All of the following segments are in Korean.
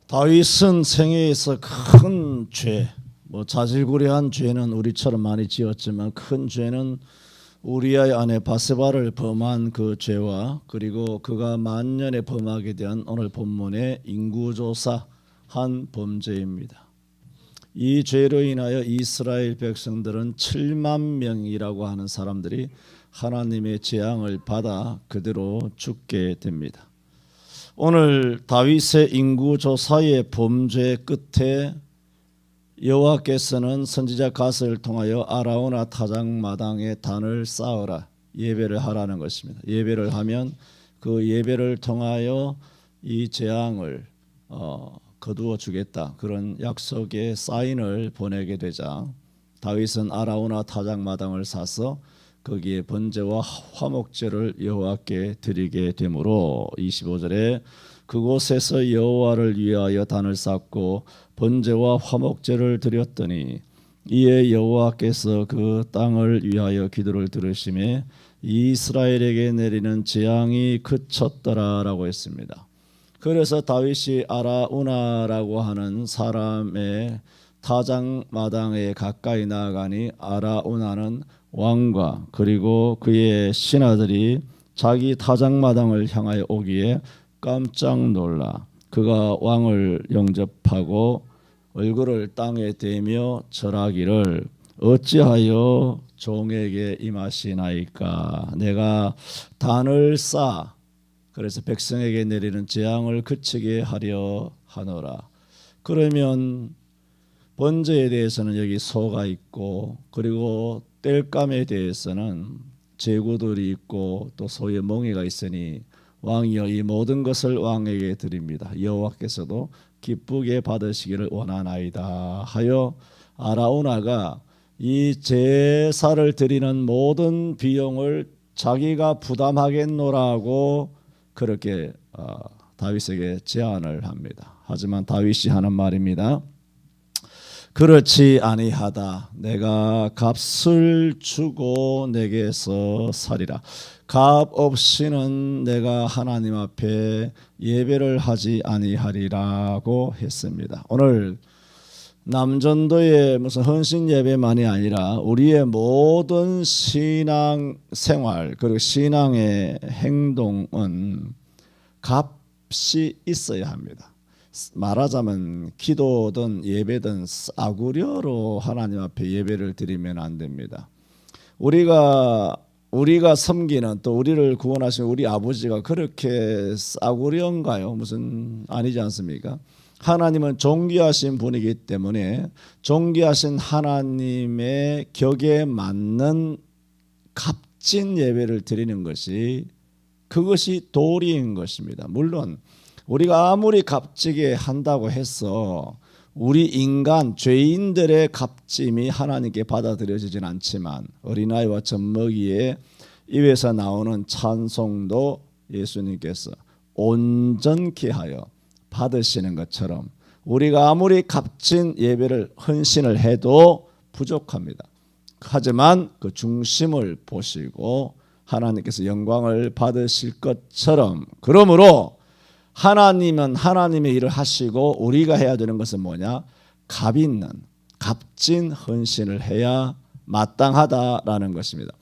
다윗은 생애에서 큰 죄, 자질구레한 죄는 우리처럼 많이 지었지만 큰 죄는 우리아의 아내 바세바를 범한 그 죄와 그리고 그가 만년에 범하게 된 오늘 본문의 인구조사한 범죄입니다. 이 죄로 인하여 이스라엘 백성들은 7만 명이라고 하는 사람들이 하나님의 재앙을 받아 그대로 죽게 됩니다. 오늘 다윗의 인구조사의 범죄 끝에 여호와께서는 선지자 갓을 통하여 아라우나 타작마당에 단을 쌓으라 예배를 하라는 것입니다. 예배를 하면 그 예배를 통하여 이 재앙을 거두어 주겠다, 그런 약속의 사인을 보내게 되자 다윗은 아라우나 타작마당을 사서 거기에 번제와 화목제를 여호와께 드리게 되므로 25절에 그곳에서 여호와를 위하여 단을 쌓고 번제와 화목제를 드렸더니 이에 여호와께서 그 땅을 위하여 기도를 들으시매 이스라엘에게 내리는 재앙이 그쳤더라라고 했습니다. 그래서 다윗이 아라우나라고 하는 사람의 타작마당에 가까이 나아가니 아라우나는 왕과 그리고 그의 신하들이 자기 타작마당을 향하여 오기에 깜짝 놀라 그가 왕을 영접하고 얼굴을 땅에 대며 절하기를 어찌하여 종에게 임하시나이까. 내가 단을 쌓아 그래서 백성에게 내리는 재앙을 그치게 하려 하노라. 그러면 번제에 대해서는 여기 소가 있고 그리고 땔감에 대해서는 제구들이 있고 또 소의 멍에가 있으니 왕이여 이 모든 것을 왕에게 드립니다. 여호와께서도 기쁘게 받으시기를 원하나이다 하여 아라우나가 이 제사를 드리는 모든 비용을 자기가 부담하겠노라고 그렇게 다윗에게 제안을 합니다. 하지만 다윗이 하는 말입니다. 그렇지 아니하다. 내가 값을 주고 내게서 살리라. 값 없이는 내가 하나님 앞에 예배를 하지 아니하리라고 했습니다. 오늘 남전도의 무슨 헌신 예배만이 아니라 우리의 모든 신앙 생활 그리고 신앙의 행동은 값이 있어야 합니다. 말하자면 기도든 예배든 싸구려로 하나님 앞에 예배를 드리면 안 됩니다. 우리가 섬기는 또 우리를 구원하신 우리 아버지가 그렇게 싸구려인가요? 무슨 아니지 않습니까? 하나님은 존귀하신 분이기 때문에 존귀하신 하나님의 격에 맞는 값진 예배를 드리는 것이 그것이 도리인 것입니다. 물론 우리가 아무리 값지게 한다고 해서 우리 인간 죄인들의 값짐이 하나님께 받아들여지진 않지만 어린아이와 젖먹이의 입에서 나오는 찬송도 예수님께서 온전케 하여 받으시는 것처럼 우리가 아무리 값진 예배를 헌신을 해도 부족합니다. 하지만 그 중심을 보시고 하나님께서 영광을 받으실 것처럼 그러므로 하나님은 하나님의 일을 하시고 우리가 해야 되는 것은 뭐냐? 값 있는 값진 헌신을 해야 마땅하다라는 것입니다.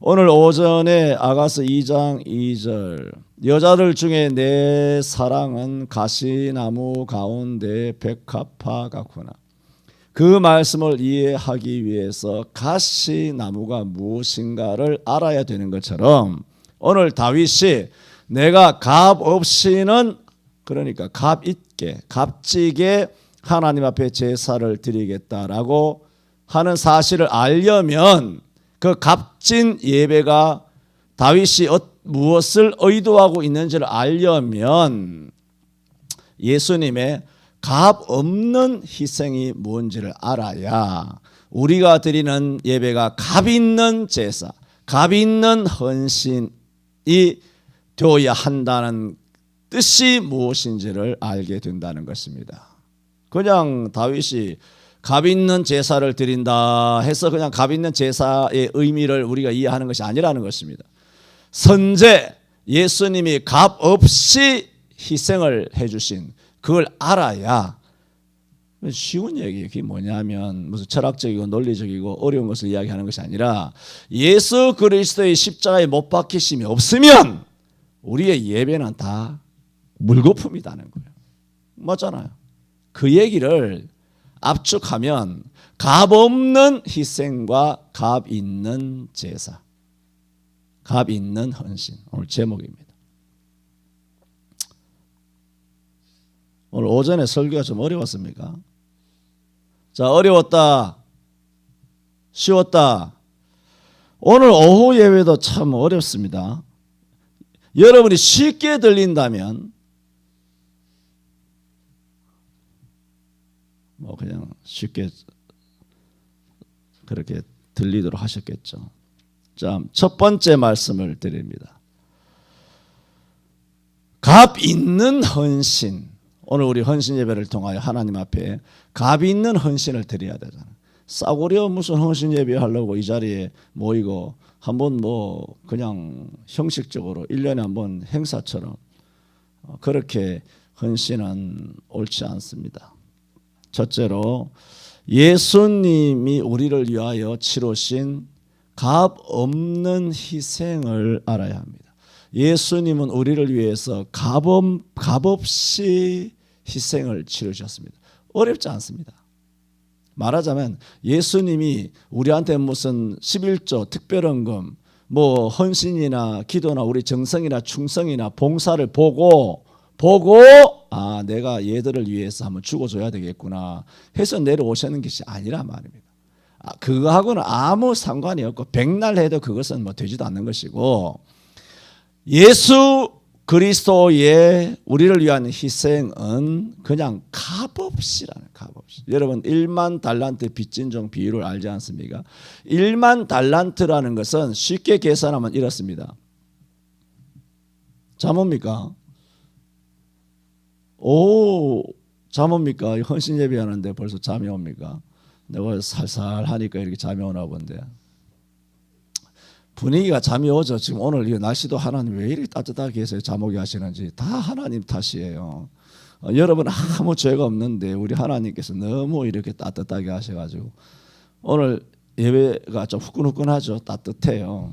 오늘 오전에 아가서 2장 2절 여자들 중에 내 사랑은 가시나무 가운데 백합화 같구나. 그 말씀을 이해하기 위해서 가시나무가 무엇인가를 알아야 되는 것처럼 오늘 다윗이 내가 값 없이는 그러니까 값 있게 값지게 하나님 앞에 제사를 드리겠다라고 하는 사실을 알려면 그 값진 예배가 다윗이 무엇을 의도하고 있는지를 알려면 예수님의 값 없는 희생이 뭔지를 알아야 우리가 드리는 예배가 값 있는 제사, 값 있는 헌신이 되어야 한다는 뜻이 무엇인지를 알게 된다는 것입니다. 그냥 다윗이 값 있는 제사를 드린다 해서 그냥 값 있는 제사의 의미를 우리가 이해하는 것이 아니라는 것입니다. 선제 예수님이 값 없이 희생을 해주신 그걸 알아야. 쉬운 얘기예요. 그게 뭐냐면 무슨 철학적이고 논리적이고 어려운 것을 이야기하는 것이 아니라 예수 그리스도의 십자가에 못 박히심이 없으면 우리의 예배는 다 물거품이다는 거예요. 맞잖아요. 그 얘기를 압축하면 값 없는 희생과 값 있는 제사, 값 있는 헌신, 오늘 제목입니다. 오늘 오전에 설교가 좀 어려웠습니까? 자, 어려웠다, 쉬웠다. 오늘 오후 예배도 참 어렵습니다. 여러분이 쉽게 들린다면 뭐 그냥 쉽게 그렇게 들리도록 하셨겠죠. 자, 첫 번째 말씀을 드립니다. 값 있는 헌신. 오늘 우리 헌신 예배를 통하여 하나님 앞에 값 있는 헌신을 드려야 되잖아요. 싸구려 무슨 헌신 예배 하려고 이 자리에 모이고 한번 뭐 그냥 형식적으로 1년에 한번 행사처럼 그렇게 헌신은 옳지 않습니다. 첫째로 예수님이 우리를 위하여 치르신 값 없는 희생을 알아야 합니다. 예수님은 우리를 위해서 값없이 희생을 치르셨습니다. 어렵지 않습니다. 말하자면 예수님이 우리한테 무슨 11조 특별헌금 뭐 헌신이나 기도나 우리 정성이나 충성이나 봉사를 보고 아, 내가 얘들을 위해서 한번 죽어줘야 되겠구나 해서 내려오시는 것이 아니란 말입니다. 그거하고는 아무 상관이 없고 백날 해도 그것은 뭐 되지도 않는 것이고, 예수 그리스도의 우리를 위한 희생은 그냥 값없이라는, 값없이. 여러분 1만 달란트 빚진 종 비율을 알지 않습니까? 1만 달란트라는 것은 쉽게 계산하면 이렇습니다. 잠 옵니까? 잠 옵니까? 헌신 예배하는데 벌써 잠이 옵니까? 내가 살살 하니까 이렇게 잠이 오나 본데. 분위기가 잠이 오죠. 지금 오늘 이 날씨도 하나님 왜 이렇게 따뜻하게 해서 잠 오게 하시는지 다 하나님 탓이에요. 여러분 아무 죄가 없는데 우리 하나님께서 너무 이렇게 따뜻하게 하셔가지고 오늘 예배가 좀 후끈후끈하죠. 따뜻해요.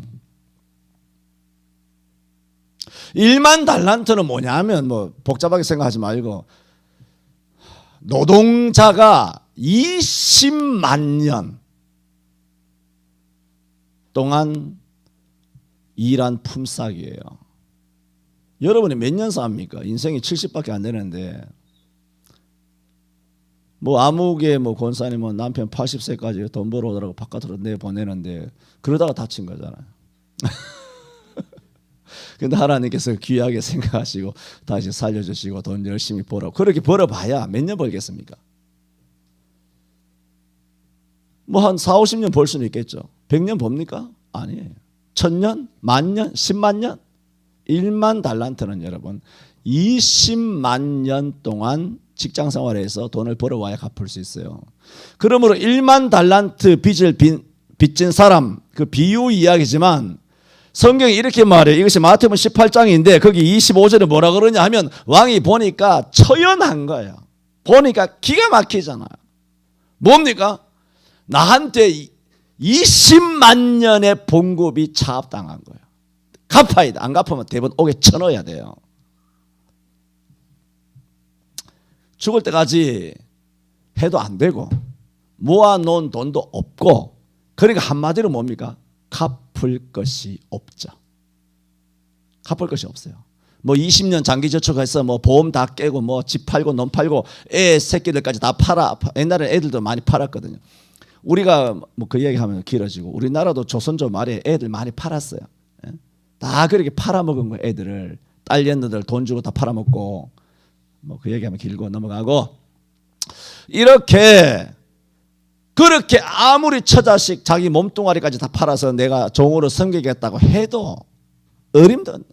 1만 달란트는 뭐냐면 뭐 복잡하게 생각하지 말고 노동자가 20만 년 동안 일한 품삯이에요. 여러분이 몇 년 삽니까? 인생이 70밖에 안 되는데 뭐 아무개 뭐 권사님은 남편 80세까지 돈 벌어오라고 바깥으로 내보내는데 그러다가 다친 거잖아요. 근데 하나님께서 귀하게 생각하시고 다시 살려주시고 돈 열심히 벌어. 그렇게 벌어봐야 몇 년 벌겠습니까? 뭐 한 4, 50년 벌 수는 있겠죠. 100년 봅니까? 아니에요. 1000년? 만년? 10만 년? 1만 달란트는 여러분 20만 년 동안 직장생활에서 돈을 벌어와야 갚을 수 있어요. 그러므로 1만 달란트 빚을 빚진 사람, 그 비유 이야기지만 성경이 이렇게 말해요. 이것이 마태복음 18장인데 거기 25절에 뭐라 그러냐 하면 왕이 보니까 처연한 거예요. 보니까 기가 막히잖아요. 뭡니까? 나한테 20만 년의 봉급이 차압당한 거예요. 갚아야 돼. 안 갚으면 대부분 옥에 쳐넣어야 돼요. 죽을 때까지 해도 안 되고 모아놓은 돈도 없고, 그러니까 한마디로 뭡니까? 갚을 것이 없죠. 갚을 것이 없어요. 뭐 20년 장기 저축해서 뭐 보험 다 깨고 뭐 집 팔고 논 팔고 애 새끼들까지 다 팔아. 옛날에 애들도 많이 팔았거든요. 우리가 뭐 그 얘기하면 길어지고 우리나라도 조선조 말에 애들 많이 팔았어요. 다 그렇게 팔아먹은 거예요. 애들을 딸년들 돈 주고 다 팔아먹고 뭐 그 얘기하면 길고 넘어가고, 이렇게 그렇게 아무리 처자식 자기 몸뚱아리까지 다 팔아서 내가 종으로 섬기겠다고 해도 어림도 없는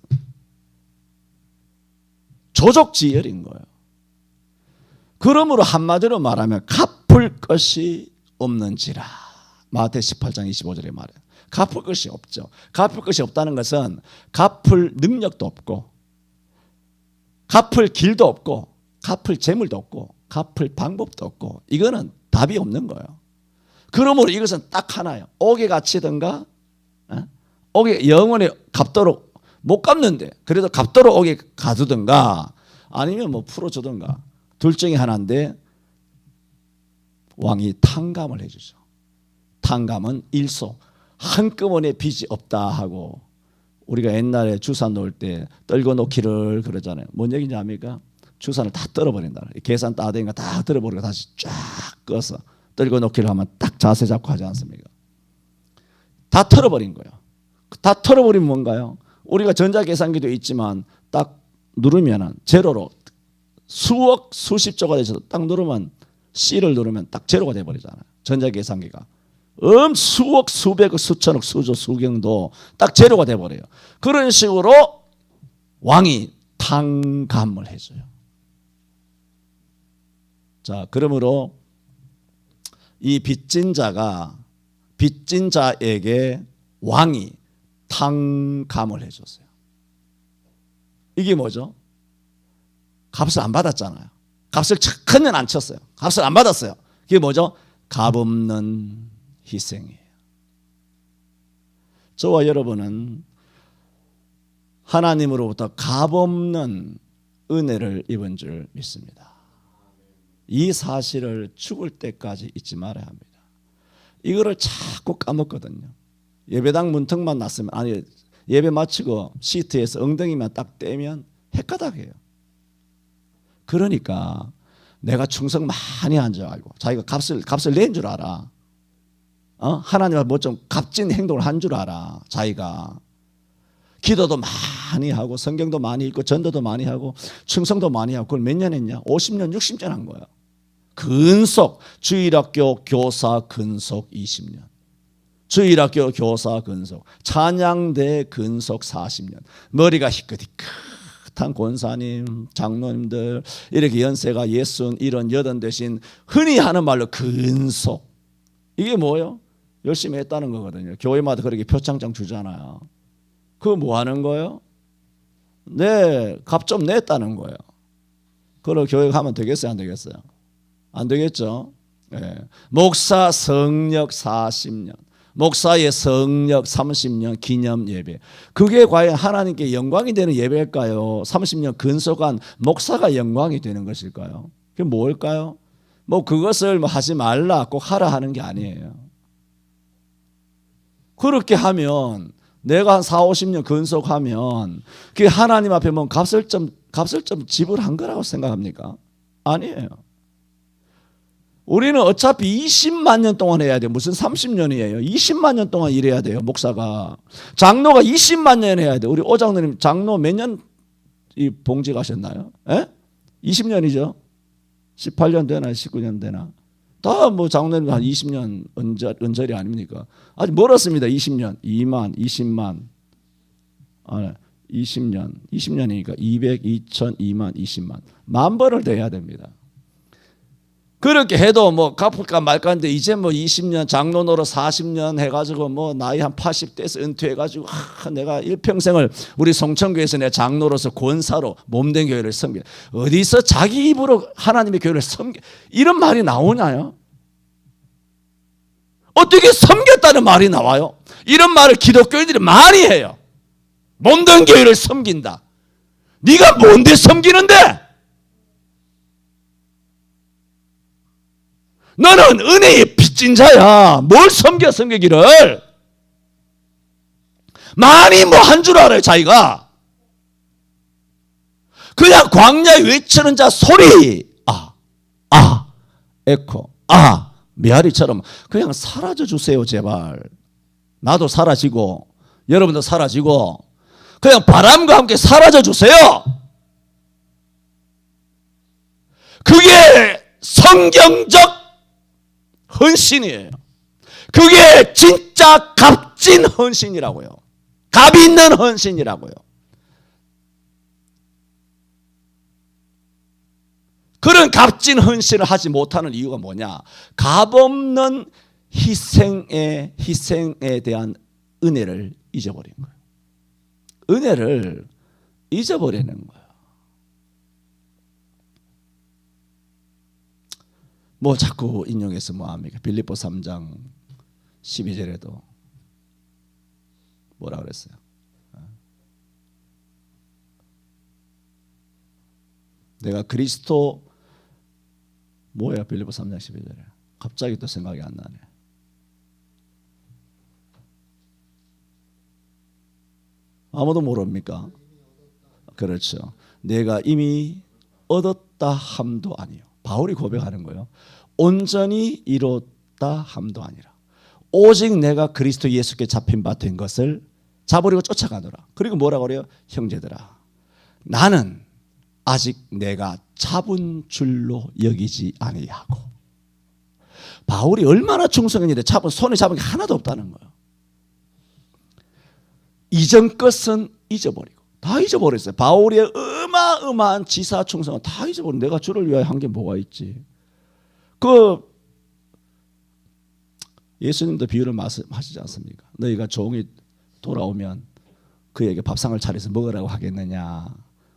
조족지혈인 거예요. 그러므로 한마디로 말하면 갚을 것이 없는지라. 마태 18장 25절에 말해요. 갚을 것이 없죠. 갚을 것이 없다는 것은 갚을 능력도 없고 갚을 길도 없고 갚을 재물도 없고 갚을 방법도 없고 이거는 답이 없는 거예요. 그러므로 이것은 딱 하나예요. 옥에 갇히든가 옥에 영원히 갚도록 못 갚는데 그래도 갚도록 옥에 가두든가 아니면 뭐 풀어주든가 둘 중에 하나인데 왕이 탕감을 해주죠. 탕감은 일소 한꺼번에 빚이 없다 하고 우리가 옛날에 주산 놓을 때 떨궈 놓기를 그러잖아요. 뭔 얘기인지 압니까? 주산을 다 떨어버린다. 계산 따대니까 다 떨어버리고 다시 쫙 꺼서 떨궈 놓기를 하면 딱 자세 잡고 하지 않습니까? 다 털어버린 거예요. 다 털어버리면 뭔가요? 우리가 전자계산기도 있지만 딱 누르면 제로로 수억 수십조가 되셔서 딱 누르면 C를 누르면 딱 제로가 돼버리잖아요. 전자계산기가. 수억 수백억 수천억 수조 수경도 딱 제로가 돼버려요. 그런 식으로 왕이 탕감을 해줘요. 자, 그러므로 이 빚진 자에게 왕이 탕감을 해줬어요. 이게 뭐죠? 값을 안 받았잖아요. 값을 큰년 안 쳤어요. 값을 안 받았어요. 그게 뭐죠? 값없는 희생이에요. 저와 여러분은 하나님으로부터 값없는 은혜를 입은 줄 믿습니다. 이 사실을 죽을 때까지 잊지 말아야 합니다. 이거를 자꾸 까먹거든요. 예배당 문턱만 났으면 아니 예배 마치고 시트에서 엉덩이만 딱 떼면 헷가닥해요. 그러니까 내가 충성 많이 한 줄 알고 자기가 값을 낸 줄 알아. 하나님과 뭐 좀 값진 행동을 한 줄 알아. 자기가 기도도 많이 하고 성경도 많이 읽고 전도도 많이 하고 충성도 많이 하고 그걸 몇 년 했냐? 50년 60년 한 거야. 근속 주일학교 교사 근속 20년 주일학교 교사 근속 찬양대 근속 40년 머리가 희끗희끗한 권사님 장로님들 이렇게 연세가 60, 70, 80 대신 흔히 하는 말로 근속 이게 뭐예요? 열심히 했다는 거거든요. 교회마다 그렇게 표창장 주잖아요. 그거 뭐 하는 거예요? 네, 값 좀 냈다는 거예요. 그걸 교회 가면 되겠어요? 안 되겠어요? 안 되겠죠? 네. 목사 성역 40년 목사의 성역 30년 기념 예배 그게 과연 하나님께 영광이 되는 예배일까요? 30년 근속한 목사가 영광이 되는 것일까요? 그게 뭘까요? 뭐 그것을 뭐 하지 말라 꼭 하라 하는 게 아니에요. 그렇게 하면 내가 한 4, 50년 근속하면 그게 하나님 앞에 뭐 값을 좀 지불한 거라고 생각합니까? 아니에요. 우리는 어차피 20만 년 동안 해야 돼요. 무슨 30년이에요. 20만 년 동안 일해야 돼요. 목사가. 장로가 20만 년 해야 돼요. 우리 오장로님 장로 몇 년 봉지 가셨나요? 20년이죠. 18년 되나 19년 되나. 다 뭐 장로님 한 20년 은절이 아닙니까? 아직 멀었습니다. 20년. 2만, 20만. 20년. 20년이니까 200, 2000, 2만, 20만. 만 번을 더 해야 됩니다. 그렇게 해도 뭐 갚을까 말까인데 이제 뭐 20년 장로 노릇 40년 해가지고 뭐 나이 한 80대에서 은퇴해가지고 내가 일평생을 우리 송천교회에서 내 장로로서 권사로 몸된 교회를 섬겨 어디서 자기 입으로 하나님의 교회를 섬겨 이런 말이 나오나요? 어떻게 섬겼다는 말이 나와요? 이런 말을 기독교인들이 많이 해요. 몸된 교회를 섬긴다. 네가 뭔데 섬기는데? 너는 은혜의 빚진 자야. 뭘 섬기기를. 많이 뭐 한 줄 알아요 자기가. 그냥 광야에 외치는 자 소리 에코 메아리처럼 그냥 사라져 주세요 제발. 나도 사라지고 여러분도 사라지고 그냥 바람과 함께 사라져 주세요. 그게 성경적 헌신이에요. 그게 진짜 값진 헌신이라고요. 값 있는 헌신이라고요. 그런 값진 헌신을 하지 못하는 이유가 뭐냐? 값없는 희생에 대한 은혜를 잊어버린 거예요. 은혜를 잊어버리는 거예요. 뭐 자꾸 인용해서 뭐합니까? 빌립보 3장 12절에도 뭐라 그랬어요? 내가 그리스도 뭐야? 빌립보 3장 12절에 갑자기 또 생각이 안 나네. 아무도 모릅니까? 그렇죠. 내가 이미 얻었다 함도 아니요. 바울이 고백하는 거예요. 온전히 이뤘다 함도 아니라 오직 내가 그리스도 예수께 잡힌 바 된 것을 잡으려고 쫓아가노라. 그리고 뭐라고 그래요? 형제들아, 나는 아직 내가 잡은 줄로 여기지 아니하고. 바울이 얼마나 충성했는데 손에 잡은 게 하나도 없다는 거예요. 이전 것은 잊어버리고 다 잊어버렸어요. 바울의 어마어마한 지사 충성은 다 잊어버리고 내가 주를 위하여 한 게 뭐가 있지. 예수님도 비유를 하시지 않습니까? 너희가 종이 돌아오면 그에게 밥상을 차려서 먹으라고 하겠느냐,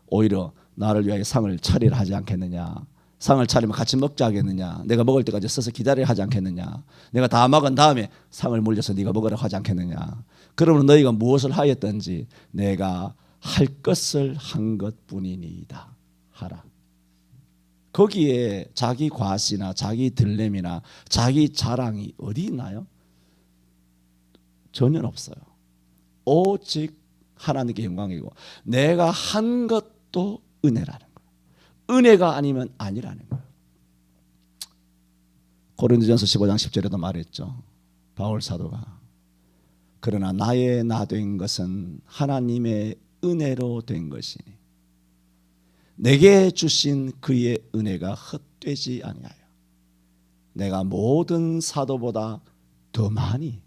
오히려 나를 위하여 상을 차리라 하지 않겠느냐, 상을 차리면 같이 먹자 하겠느냐, 내가 먹을 때까지 서서 기다리라 하지 않겠느냐, 내가 다 먹은 다음에 상을 물려서 네가 먹으라고 하지 않겠느냐. 그러면 너희가 무엇을 하였든지 내가 할 것을 한 것뿐이니이다 하라. 거기에 자기 과시나 자기 들램이나 자기 자랑이 어디 있나요? 전혀 없어요. 오직 하나님께 영광이고 내가 한 것도 은혜라는 거예요. 은혜가 아니면 아니라는 거예요. 고린도전서 15장 10절에도 말했죠. 바울 사도가 그러나 나의 나 된 것은 하나님의 은혜로 된 것이니 내게 주신 그의 은혜가 헛되지 아니하여 내가 모든 사도보다 더 많이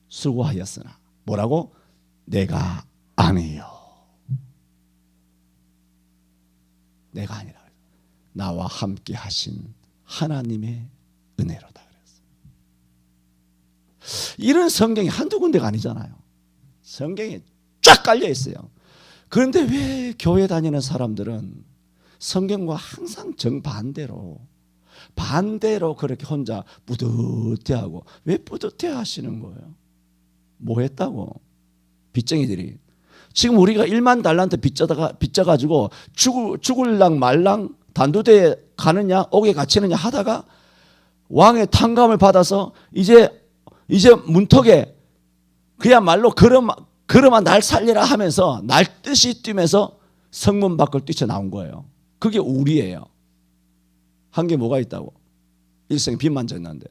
수고하였으나 뭐라고? 내가 아니요. 내가 아니라 나와 함께 하신 하나님의 은혜로다 그랬어요. 이런 성경이 한두 군데가 아니잖아요. 성경이 쫙 깔려 있어요. 그런데 왜 교회 다니는 사람들은 성경과 항상 정반대로 그렇게 혼자 뿌듯해하고, 왜 뿌듯해하시는 거예요? 뭐 했다고? 빚쟁이들이 지금 우리가 1만 달란트 빚져가지고 죽을랑 말랑 단두대에 가느냐 옥에 갇히느냐 하다가 왕의 탕감을 받아서 이제 문턱에 그야말로 걸어마 날 살리라 하면서 날듯이 뛰면서 성문 밖을 뛰쳐나온 거예요. 그게 우리예요. 한 게 뭐가 있다고? 일생에 빚만 졌는데.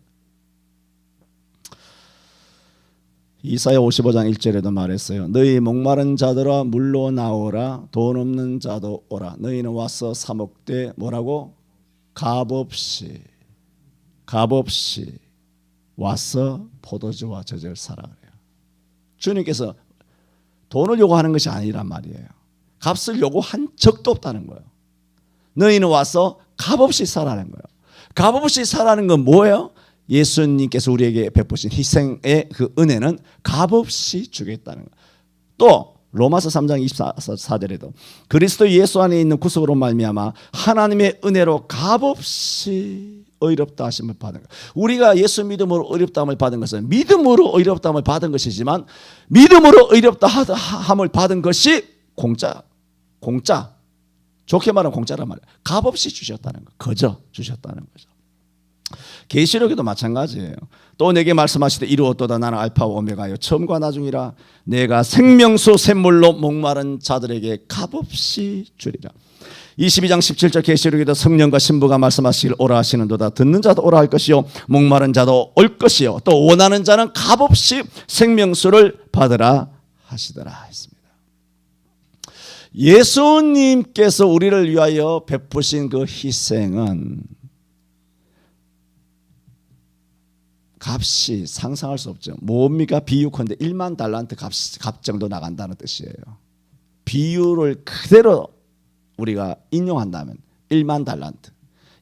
이사야 55장 1절에도 말했어요. 너희 목마른 자들아 물로 나오라. 돈 없는 자도 오라. 너희는 와서 사 먹되 뭐라고? 값없이 와서 포도주와 젖을 사라 그래요. 주님께서 돈을 요구하는 것이 아니란 말이에요. 값을 요구한 적도 없다는 거예요. 너희는 와서 값없이 사라는 거예요. 값없이 사라는 건 뭐예요? 예수님께서 우리에게 베푸신 희생의 그 은혜는 값없이 주겠다는 거예요. 또 로마서 3장 24절에도 그리스도 예수 안에 있는 구속으로 말미암아 하나님의 은혜로 값없이 의롭다 하심을 받은 거예요. 우리가 예수 믿음으로 의롭다함을 받은 것은 믿음으로 의롭다함을 받은 것이지만 믿음으로 의롭다 함을 받은 것이 공짜. 좋게 말하면 공짜란 말이에요. 값없이 주셨다는 거, 거저 주셨다는 거죠. 계시록에도 마찬가지예요. 또 내게 말씀하시되 이루었도다. 나는 알파와 오메가요 처음과 나중이라. 내가 생명수 샘물로 목마른 자들에게 값없이 주리라. 22장 17절 계시록에도 성령과 신부가 말씀하시길 오라 하시는도다. 듣는 자도 오라 할 것이요 목마른 자도 올 것이요 또 원하는 자는 값없이 생명수를 받으라 하시더라 했습니다. 예수님께서 우리를 위하여 베푸신 그 희생은 값이 상상할 수 없죠. 뭡니까? 비유컨대 1만 달란트 값 정도 나간다는 뜻이에요. 비유를 그대로 우리가 인용한다면 1만 달란트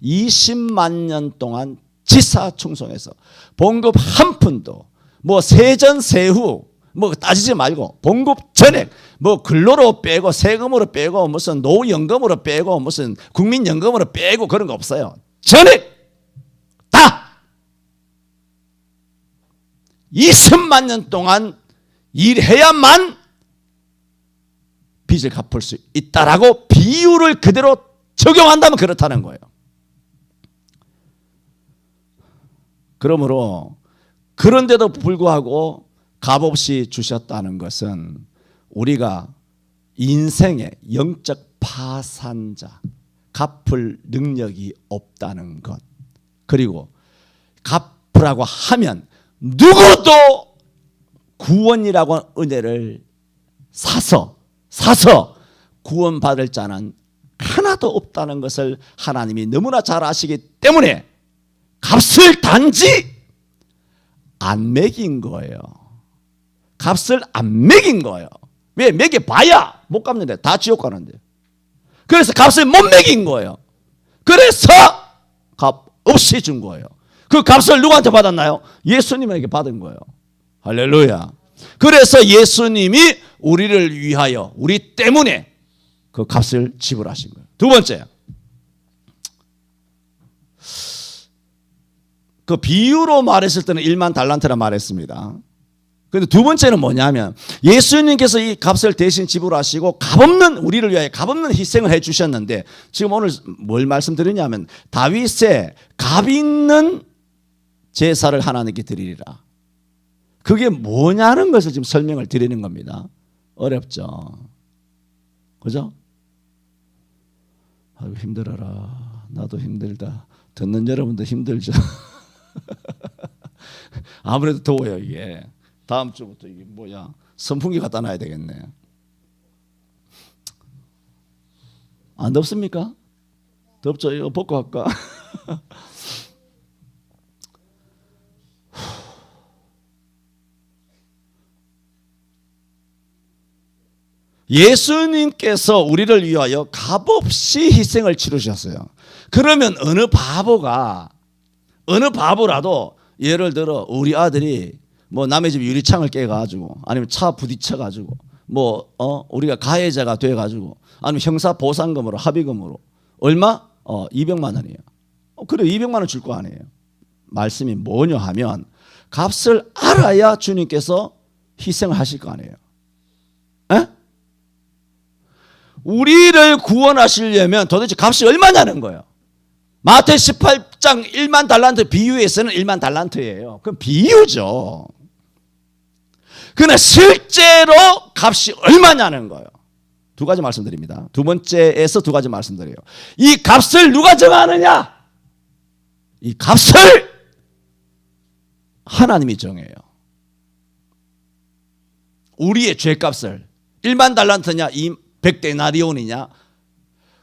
20만 년 동안 지사충성해서 봉급 한 푼도 뭐 세전 세후 뭐 따지지 말고 봉급 전액 뭐 근로로 빼고 세금으로 빼고 무슨 노후연금으로 빼고 무슨 국민연금으로 빼고 그런 거 없어요. 전액 20만 년 동안 일해야만 빚을 갚을 수 있다라고 비유를 그대로 적용한다면 그렇다는 거예요. 그러므로 그런데도 불구하고 값없이 주셨다는 것은 우리가 인생의 영적 파산자, 갚을 능력이 없다는 것, 그리고 갚으라고 하면 누구도 구원이라고 하는 은혜를 사서 구원받을 자는 하나도 없다는 것을 하나님이 너무나 잘 아시기 때문에 값을 단지 안 매긴 거예요. 값을 안 매긴 거예요. 왜? 매겨봐야 못 갚는데, 다 지옥 가는데. 그래서 값을 못 매긴 거예요. 그래서 값 없이 준 거예요. 그 값을 누구한테 받았나요? 예수님에게 받은 거예요. 할렐루야. 그래서 예수님이 우리를 위하여, 우리 때문에 그 값을 지불하신 거예요. 두 번째, 그 비유로 말했을 때는 1만 달란트라 말했습니다. 그런데 두 번째는 뭐냐면 예수님께서 이 값을 대신 지불하시고 값없는, 우리를 위하여 값없는 희생을 해 주셨는데, 지금 오늘 뭘 말씀드리냐면 다윗의 값 있는 제사를 하나님께 드리리라. 그게 뭐냐는 것을 지금 설명을 드리는 겁니다. 어렵죠? 그죠? 아유, 힘들어라. 나도 힘들다. 듣는 여러분도 힘들죠? 아무래도 더워요 이게. 다음 주부터 이게 뭐야, 선풍기 갖다 놔야 되겠네. 안 덥습니까? 덥죠? 이거 벗고 할까? 예수님께서 우리를 위하여 값없이 희생을 치르셨어요. 그러면 어느 바보라도 예를 들어 우리 아들이 뭐 남의 집 유리창을 깨가지고, 아니면 차 부딪혀가지고, 뭐 우리가 가해자가 돼가지고, 아니면 형사 보상금으로, 합의금으로 얼마? 200만 원이에요. 그래 200만 원 줄 거 아니에요. 말씀이 뭐냐 하면 값을 알아야 주님께서 희생을 하실 거 아니에요. 에? 우리를 구원하시려면 도대체 값이 얼마냐는 거예요. 마태 18장 1만 달란트 비유에서는 1만 달란트예요. 그건 비유죠. 그러나 실제로 값이 얼마냐는 거예요. 두 가지 말씀드립니다. 두 번째에서 두 가지 말씀드려요. 이 값을 누가 정하느냐? 이 값을 하나님이 정해요. 우리의 죄값을 1만 달란트냐 100데나리온이냐,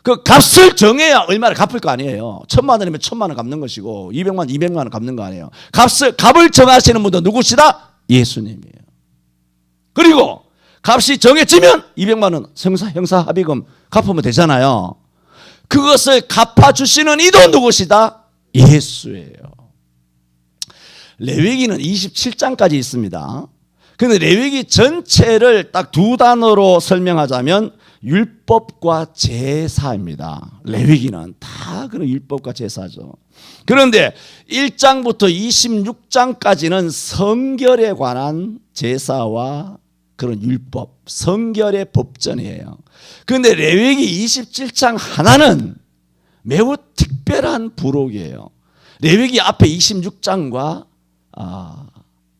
그 값을 정해야 얼마를 갚을 거 아니에요. 1000만 원이면 1000만 원 갚는 것이고 200만 200만 원 갚는 거 아니에요. 값을 정하시는 분도 누구시다? 예수님이에요. 그리고 값이 정해지면 200만 원 형사 합의금 갚으면 되잖아요. 그것을 갚아주시는 이도 누구시다? 예수예요. 레위기는 27장까지 있습니다. 근데 레위기 전체를 딱 두 단어로 설명하자면 율법과 제사입니다. 레위기는 다 그런 율법과 제사죠. 그런데 1장부터 26장까지는 성결에 관한 제사와 그런 율법, 성결의 법전이에요. 그런데 레위기 27장 하나는 매우 특별한 부록이에요. 레위기 앞에 26장과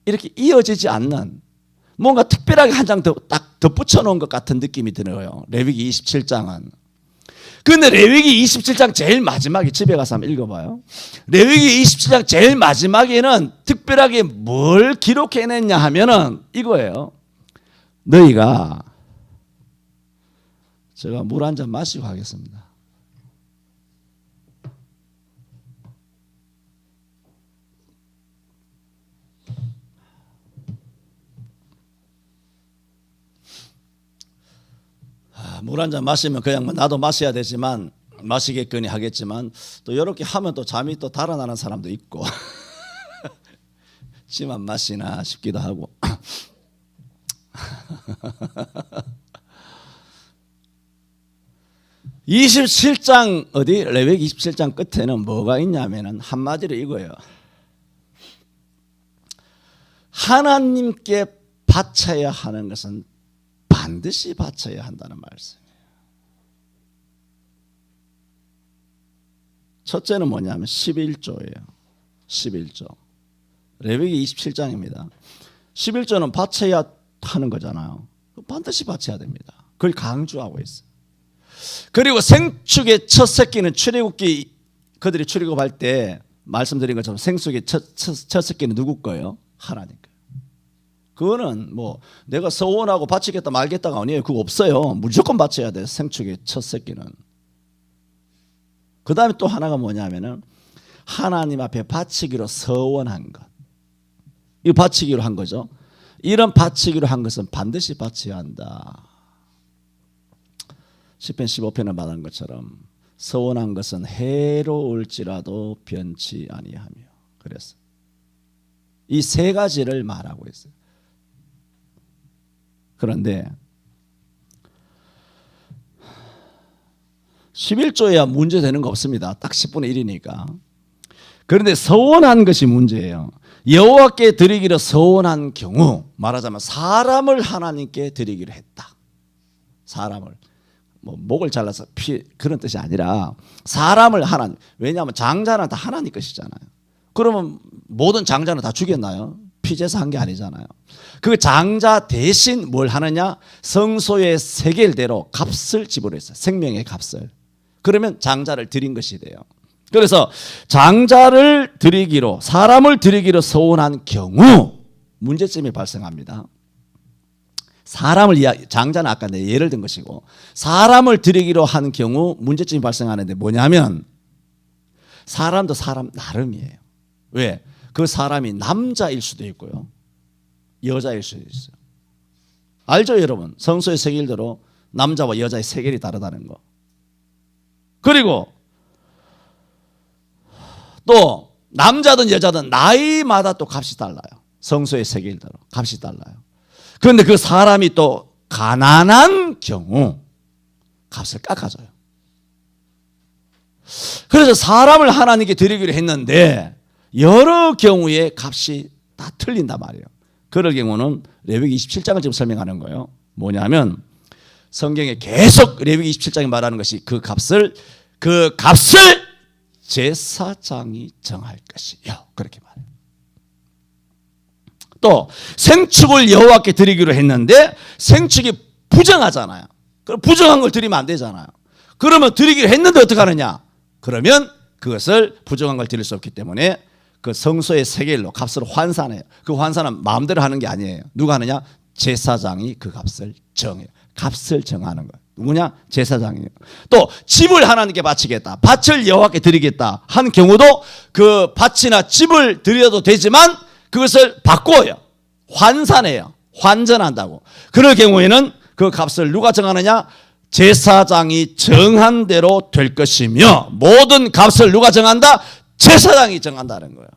이렇게 이어지지 않는, 뭔가 특별하게 한 장 더 딱 덧붙여 놓은 것 같은 느낌이 들어요. 레위기 27장은. 그런데 레위기 27장 제일 마지막에, 집에 가서 한번 읽어봐요. 레위기 27장 제일 마지막에는 특별하게 뭘 기록해냈냐 하면은 이거예요. 너희가, 제가 물 한 잔 마시고 하겠습니다. 물 한 잔 마시면 그냥 나도 마셔야 되지만, 마시겠거니 하겠지만, 또 이렇게 하면 또 잠이 또 달아나는 사람도 있고 지만 마시나 싶기도 하고. 27장 어디 레위기 27장 끝에는 뭐가 있냐면은 한마디로 이거예요. 하나님께 바쳐야 하는 것은 반드시 바쳐야 한다는 말씀이에요. 첫째는 뭐냐면 11조예요. 11조. 레위기 27장입니다. 11조는 바쳐야 하는 거잖아요. 반드시 바쳐야 됩니다. 그걸 강조하고 있어요. 그리고 생축의 첫 새끼는 출애굽기 그들이 출애굽할 때 말씀드린 것처럼 생축의 첫 새끼는 누구 거예요? 하나님 거예요. 그거는 뭐 내가 서원하고 바치겠다 말겠다가 아니에요. 그거 없어요. 무조건 바쳐야 돼요. 생축의 첫 새끼는. 그 다음에 또 하나가 뭐냐면은 하나님 앞에 바치기로 서원한 것. 이거 바치기로 한 거죠. 이런 바치기로 한 것은 반드시 바쳐야 한다. 시편 15편에 말한 것처럼 서원한 것은 해로울지라도 변치 아니하며. 그래서 이 세 가지를 말하고 있어요. 그런데 11조야 문제되는 거 없습니다. 딱 10분의 1이니까. 그런데 서원한 것이 문제예요. 여호와께 드리기로 서원한 경우, 말하자면 사람을 하나님께 드리기로 했다. 사람을 뭐 목을 잘라서 그런 뜻이 아니라 사람을 하나님. 왜냐하면 장자는 다 하나님 것이잖아요. 그러면 모든 장자는 다 죽였나요? 피제사 한 게 아니잖아요. 그 장자 대신 뭘 하느냐? 성소의 세겔대로 값을 지불했어요. 생명의 값을. 그러면 장자를 드린 것이 돼요. 그래서 장자를 드리기로, 사람을 드리기로 서원한 경우 문제점이 발생합니다. 장자는 아까 내 예를 든 것이고, 사람을 드리기로 한 경우 문제점이 발생하는데 뭐냐면 사람도 사람 나름이에요. 왜? 그 사람이 남자일 수도 있고요, 여자일 수도 있어요. 알죠, 여러분? 성소의 세겔대로 남자와 여자의 세겔이 다르다는 거. 그리고 또 남자든 여자든 나이마다 또 값이 달라요. 성소의 세겔대로 값이 달라요. 그런데 그 사람이 또 가난한 경우 값을 깎아줘요. 그래서 사람을 하나님께 드리기로 했는데 여러 경우에 값이 다 틀린단 말이에요. 그럴 경우는 레위기 27장을 지금 설명하는 거예요. 뭐냐면 성경에 계속 레위기 27장이 말하는 것이 그 값을 제사장이 정할 것이요. 그렇게 말해요. 또 생축을 여호와께 드리기로 했는데 생축이 부정하잖아요. 그럼 부정한 걸 드리면 안 되잖아요. 그러면 드리기로 했는데 어떻게 하느냐? 그러면 그것을 부정한 걸 드릴 수 없기 때문에 그 성소의 세겔로 값을 환산해요. 그 환산은 마음대로 하는 게 아니에요. 누가 하느냐? 제사장이 그 값을 정해요. 값을 정하는 거예요. 누구냐? 제사장이에요. 또 집을 하나님께 바치겠다, 밭을 여호와께 드리겠다 한 경우도 그 밭이나 집을 드려도 되지만 그것을 바꿔요. 환산해요. 환전한다고. 그럴 경우에는 그 값을 누가 정하느냐? 제사장이 정한 대로 될 것이며, 모든 값을 누가 정한다? 제사장이 정한다는 거예요.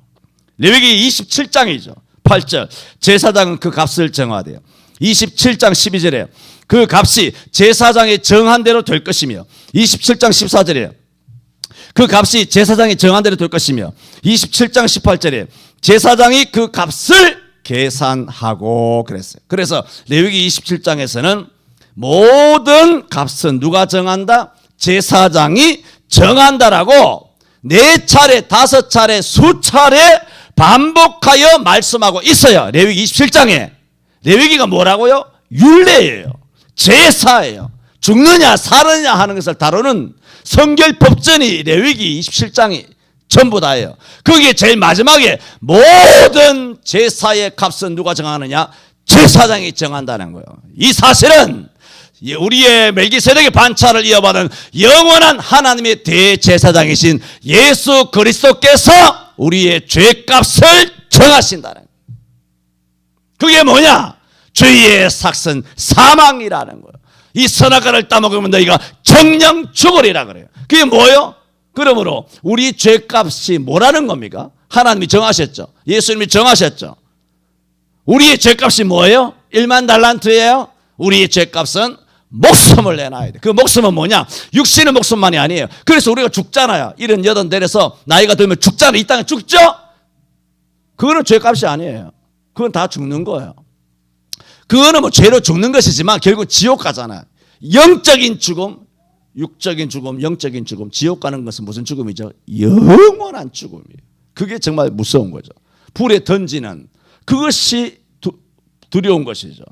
레위기 27장이죠. 8절. 제사장은 그 값을 정하대요. 27장 12절에 그 값이 제사장이 정한 대로 될 것이며, 27장 14절에 그 값이 제사장이 정한 대로 될 것이며, 27장 18절에 제사장이 그 값을 계산하고 그랬어요. 그래서 레위기 27장에서는 모든 값은 누가 정한다? 제사장이 정한다라고 4차례, 5차례, 수차례 반복하여 말씀하고 있어요. 레위기 27장에. 레위기가 뭐라고요? 율례예요. 제사예요. 죽느냐 사느냐 하는 것을 다루는 성결법전이 레위기 27장이 전부 다예요. 거기에 제일 마지막에 모든 제사의 값은 누가 정하느냐? 제사장이 정한다는 거예요. 이 사실은 우리의 멜기세덱의 반차를 이어받은 영원한 하나님의 대제사장이신 예수 그리스도께서 우리의 죄값을 정하신다는 거예요. 그게 뭐냐? 죄의 삭은 사망이라는 거예요. 이 선악과를 따먹으면 너희가 정령 죽으리라 그래요. 그게 뭐예요? 그러므로 우리 죄값이 뭐라는 겁니까? 하나님이 정하셨죠. 예수님이 정하셨죠. 우리의 죄값이 뭐예요? 1만 달란트예요. 우리의 죄값은 목숨을 내놔야 돼. 그 목숨은 뭐냐? 육신의 목숨만이 아니에요. 그래서 우리가 죽잖아요. 78 내려서 나이가 들면 죽잖아요. 이 땅에 죽죠? 그거는 죄값이 아니에요. 그건 다 죽는 거예요. 그거는 뭐 죄로 죽는 것이지만 결국 지옥 가잖아요. 영적인 죽음, 육적인 죽음, 영적인 죽음. 지옥 가는 것은 무슨 죽음이죠? 영원한 죽음이에요. 그게 정말 무서운 거죠. 불에 던지는 그것이 두려운 것이죠.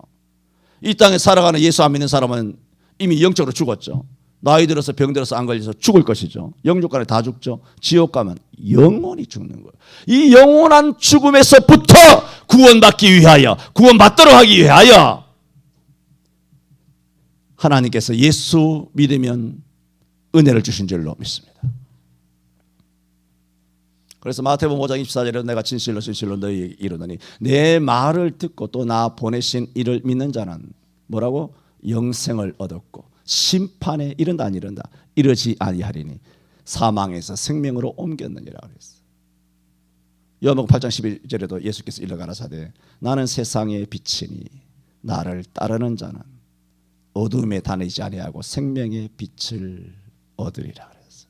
이 땅에 살아가는 예수 안 믿는 사람은 이미 영적으로 죽었죠. 나이 들어서 병 들어서 안 걸려서 죽을 것이죠. 영육간에 다 죽죠. 지옥 가면 영원히 죽는 거예요. 이 영원한 죽음에서부터 구원받기 위하여, 구원받도록 하기 위하여 하나님께서 예수 믿으면 은혜를 주신 줄로 믿습니다. 그래서 마태복음 5장 24절에 내가 진실로 진실로 너희에게 이르노니 내 말을 듣고 또 나 보내신 이를 믿는 자는 뭐라고? 영생을 얻었고 심판에 이른다 이르지 아니하리니 사망에서 생명으로 옮겼느니라 그랬어요. 요한복음 8장 11절에도 예수께서 일러가라사대 나는 세상의 빛이니 나를 따르는 자는 어둠에 다니지 아니하고 생명의 빛을 얻으리라 그랬어요.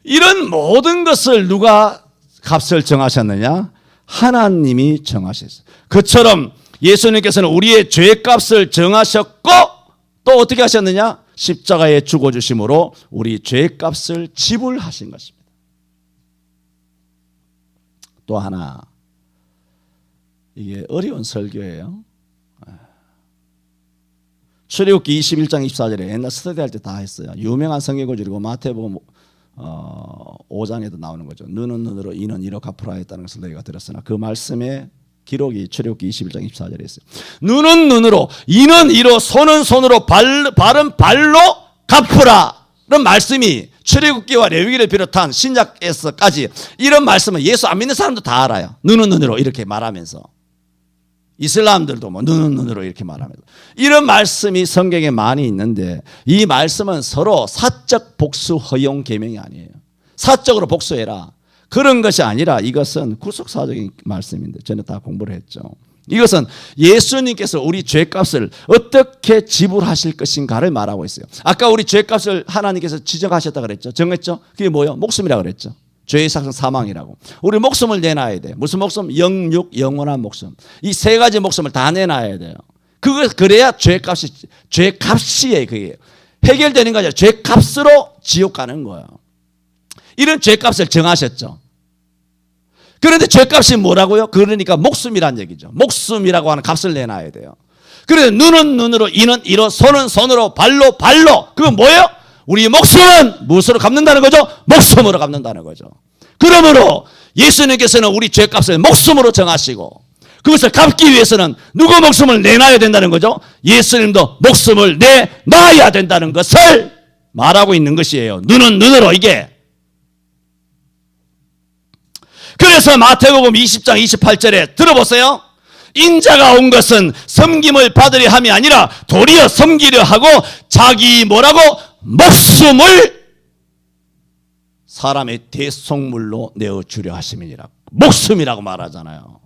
이런 모든 것을 누가 값을 정하셨느냐? 하나님이 정하셨어요. 그처럼 예수님께서는 우리의 죄값을 정하셨고 또 어떻게 하셨느냐? 십자가에 죽어주심으로 우리 죄값을 지불하신 것입니다. 또 하나, 이게 어려운 설교예요. 출애굽기 21장 24절에 옛날 스터디할 때 다 했어요. 유명한 성경구절이고 마태복음 5장에도 나오는 거죠. 눈은 눈으로 이는 이로 갚으라 했다는 것을 너희가 들었으나 그 말씀에 기록이 출애굽기 21장 24절에 있어요. 눈은 눈으로 이는 이로 손은 손으로 발은 발로 갚으라. 이런 말씀이 출애굽기와 레위기를 비롯한 신약에서까지 이런 말씀은 예수 안 믿는 사람도 다 알아요. 눈은 눈으로 이렇게 말하면서 이슬람들도 뭐 눈은 눈으로 이렇게 말하면서 이런 말씀이 성경에 많이 있는데 이 말씀은 서로 사적 복수 허용 계명이 아니에요. 사적으로 복수해라 그런 것이 아니라 이것은 구속사적인 말씀인데 저는 다 공부를 했죠. 이것은 예수님께서 우리 죄값을 어떻게 지불하실 것인가를 말하고 있어요. 아까 우리 죄값을 하나님께서 지정하셨다 그랬죠. 정했죠. 그게 뭐예요? 목숨이라고 그랬죠. 죄의 삭은 사망이라고. 우리 목숨을 내놔야 돼. 무슨 목숨? 영육, 영원한 목숨. 이 세 가지 목숨을 다 내놔야 돼요. 그래야 죄값이에요. 그게 해결되는 거죠. 죄값으로 지옥 가는 거예요. 이런 죄값을 정하셨죠. 그런데 죄값이 뭐라고요? 그러니까 목숨이란 얘기죠. 목숨이라고 하는 값을 내놔야 돼요. 그래서 눈은 눈으로, 이는 이로, 손은 손으로, 발로 발로. 그건 뭐예요? 우리 목숨은 무엇으로 갚는다는 거죠? 목숨으로 갚는다는 거죠. 그러므로 예수님께서는 우리 죄값을 목숨으로 정하시고 그것을 갚기 위해서는 누구 목숨을 내놔야 된다는 거죠? 예수님도 목숨을 내놔야 된다는 것을 말하고 있는 것이에요. 눈은 눈으로 이게. 그래서 마태복음 20장 28절에 들어보세요. 인자가 온 것은 섬김을 받으려 함이 아니라 도리어 섬기려 하고 자기 뭐라고? 목숨을 사람의 대속물로 내어주려 하심이니라. 목숨이라고 말하잖아요.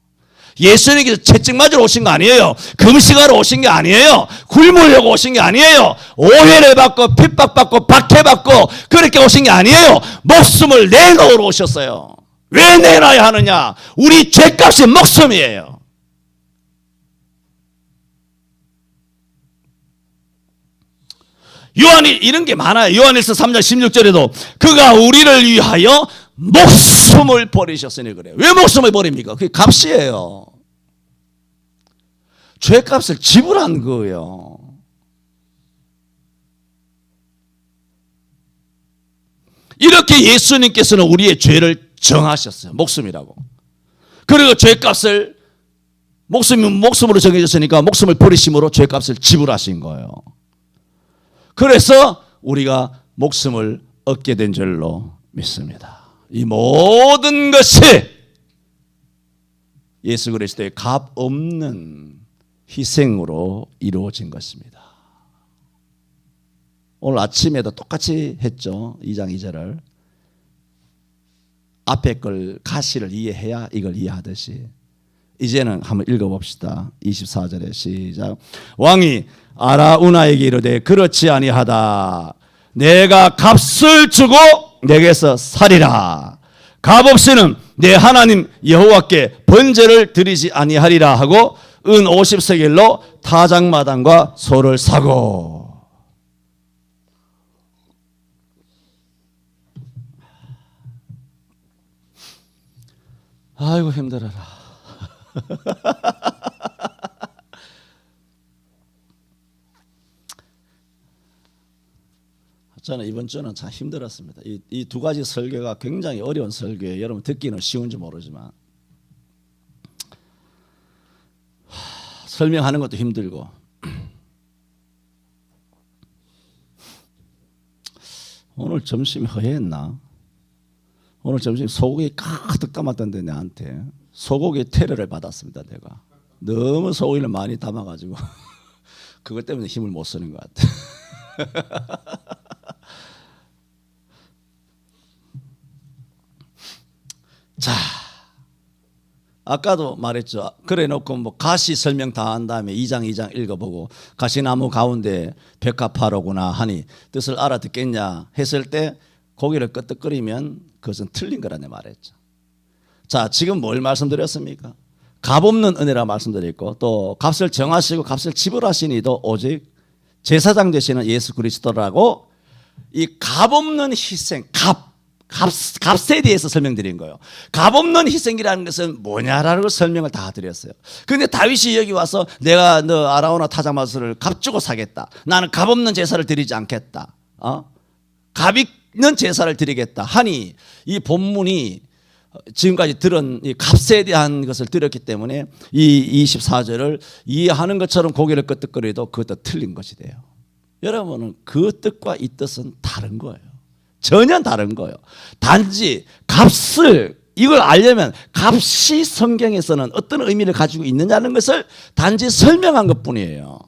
예수님께서 채찍 맞으러 오신 거 아니에요. 금식하러 오신 게 아니에요. 굶으려고 오신 게 아니에요. 오해를 받고 핍박받고 박해받고 그렇게 오신 게 아니에요. 목숨을 내놓으러 오셨어요. 왜 내놔야 하느냐? 우리 죄값이 목숨이에요. 요한이 이런 게 많아요. 요한일서 3장 16절에도 그가 우리를 위하여 목숨을 버리셨으니 그래요. 왜 목숨을 버립니까? 그게 값이에요. 죄값을 지불한 거예요. 이렇게 예수님께서는 우리의 죄를 정하셨어요. 목숨이라고. 그리고 죄값을 목숨으로 정해졌으니까 목숨을 버리심으로 죄값을 지불하신 거예요. 그래서 우리가 목숨을 얻게 된 줄로 믿습니다. 이 모든 것이 예수 그리스도의 값 없는 희생으로 이루어진 것입니다. 오늘 아침에도 똑같이 했죠. 2장 2절을. 앞에 걸 가시를 이해해야 이걸 이해하듯이. 이제는 한번 읽어봅시다. 24절에 시작. 왕이 아라우나에게 이르되 그렇지 아니하다. 내가 값을 주고 내게서 살이라. 값 없이는 내 하나님 여호와께 번제를 드리지 아니하리라 하고 은 50세겔로 타작마당과 소를 사고. 아이고 힘들어라. 저는 이번 주는 참 힘들었습니다. 이 두 가지 설교가 굉장히 어려운 설교예요. 여러분 듣기는 쉬운지 모르지만 설명하는 것도 힘들고 오늘 점심에 허해했나? 오늘 점심 소고기 가득 담았던데 내한테 소고기 테러를 받았습니다. 내가 너무 소고기를 많이 담아가지고 그것 때문에 힘을 못 쓰는 것 같아. 자, 아까도 말했죠. 그래 놓고 뭐 가시 설명 다 한 다음에 2장 읽어보고 가시나무 가운데 백합화로구나 하니 뜻을 알아듣겠냐 했을 때 고개를 끄덕거리면 그것은 틀린 거라네 말했죠. 자, 지금 뭘 말씀드렸습니까? 값없는 은혜라 말씀드렸고 또 값을 정하시고 값을 지불하신 이도 오직 제사장 되시는 예수 그리스도라고 이 값없는 희생, 값에 대해서 설명드린 거예요. 값없는 희생이라는 것은 뭐냐라는 걸 설명을 다 드렸어요. 그런데 다윗이 여기 와서 내가 너 아라오나 타작마수를 값 주고 사겠다. 나는 값없는 제사를 드리지 않겠다. 값 있는 제사를 드리겠다 하니 이 본문이 지금까지 들은 이 값에 대한 것을 들었기 때문에 이 24절을 이해하는 것처럼 고개를 끄덕거려도 그것도 틀린 것이 돼요. 여러분은 그 뜻과 이 뜻은 다른 거예요. 전혀 다른 거예요. 단지 값을 이걸 알려면 값이 성경에서는 어떤 의미를 가지고 있느냐는 것을 단지 설명한 것뿐이에요.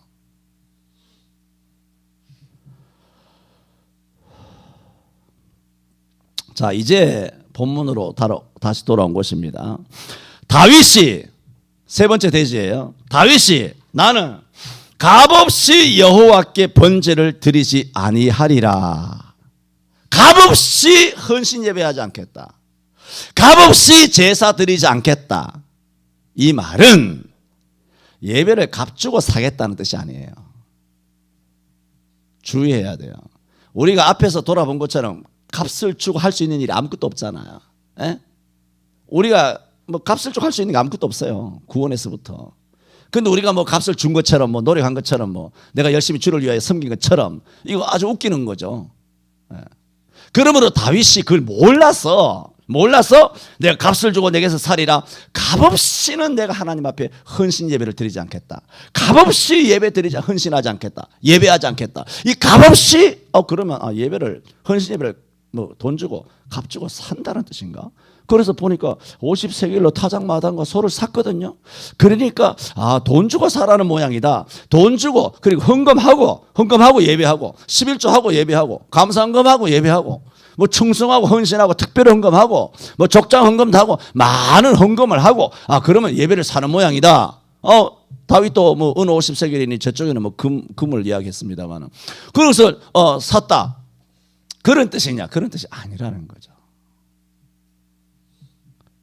자, 이제 본문으로 다시 돌아온 것입니다. 다윗이 세 번째 대지예요. 다윗이 나는 값없이 여호와께 번제를 드리지 아니하리라. 값없이 헌신 예배하지 않겠다. 값없이 제사 드리지 않겠다. 이 말은 예배를 값 주고 사겠다는 뜻이 아니에요. 주의해야 돼요. 우리가 앞에서 돌아본 것처럼 값을 주고 할 수 있는 일이 아무것도 없잖아요. 에? 우리가 뭐 값을 주고 할 수 있는 게 아무것도 없어요. 구원에서부터. 근데 우리가 뭐 값을 준 것처럼 뭐 노력한 것처럼 뭐 내가 열심히 주를 위하여 섬긴 것처럼 이거 아주 웃기는 거죠. 에. 그러므로 다윗이 그걸 몰라서 내가 값을 주고 내게서 살이라 값없이는 내가 하나님 앞에 헌신 예배를 드리지 않겠다. 값없이 예배 드리지 헌신하지 않겠다. 예배하지 않겠다. 이 값없이 그러면 예배를 헌신 예배를 뭐 돈 주고 값 주고 산다는 뜻인가? 그래서 보니까 50세겔로 타작마당과 소를 샀거든요. 그러니까 돈 주고 사라는 모양이다. 돈 주고 그리고 헌금하고 예배하고 11조하고 예배하고 감사헌금하고 예배하고 뭐 충성하고 헌신하고 특별 헌금하고 뭐 족장 헌금도 하고 많은 헌금을 하고 그러면 예배를 사는 모양이다. 다윗도 뭐 은 50세겔이니 저쪽에는 뭐 금을 이야기했습니다만 그것을 샀다. 그런 뜻이냐? 그런 뜻이 아니라는 거죠.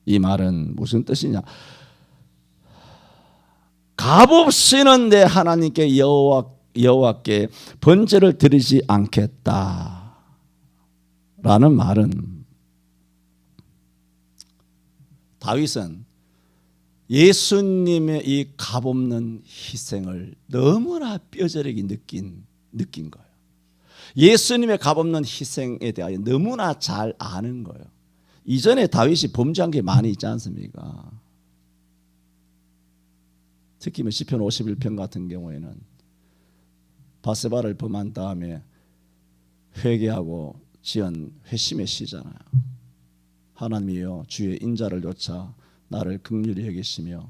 이 말은 무슨 뜻이냐? 값없이는 내 하나님께 여호와께 번제를 드리지 않겠다 라는 말은 다윗은 예수님의 이 값없는 희생을 너무나 뼈저리게 느낀 거예요. 예수님의 값없는 희생에 대하여 너무나 잘 아는 거예요. 이전에 다윗이 범죄한 게 많이 있지 않습니까? 특히 시편 51편 같은 경우에는 바세바를 범한 다음에 회개하고 지은 회심의 시잖아요. 하나님이여 주의 인자를 좇아 나를 긍휼히 여기시며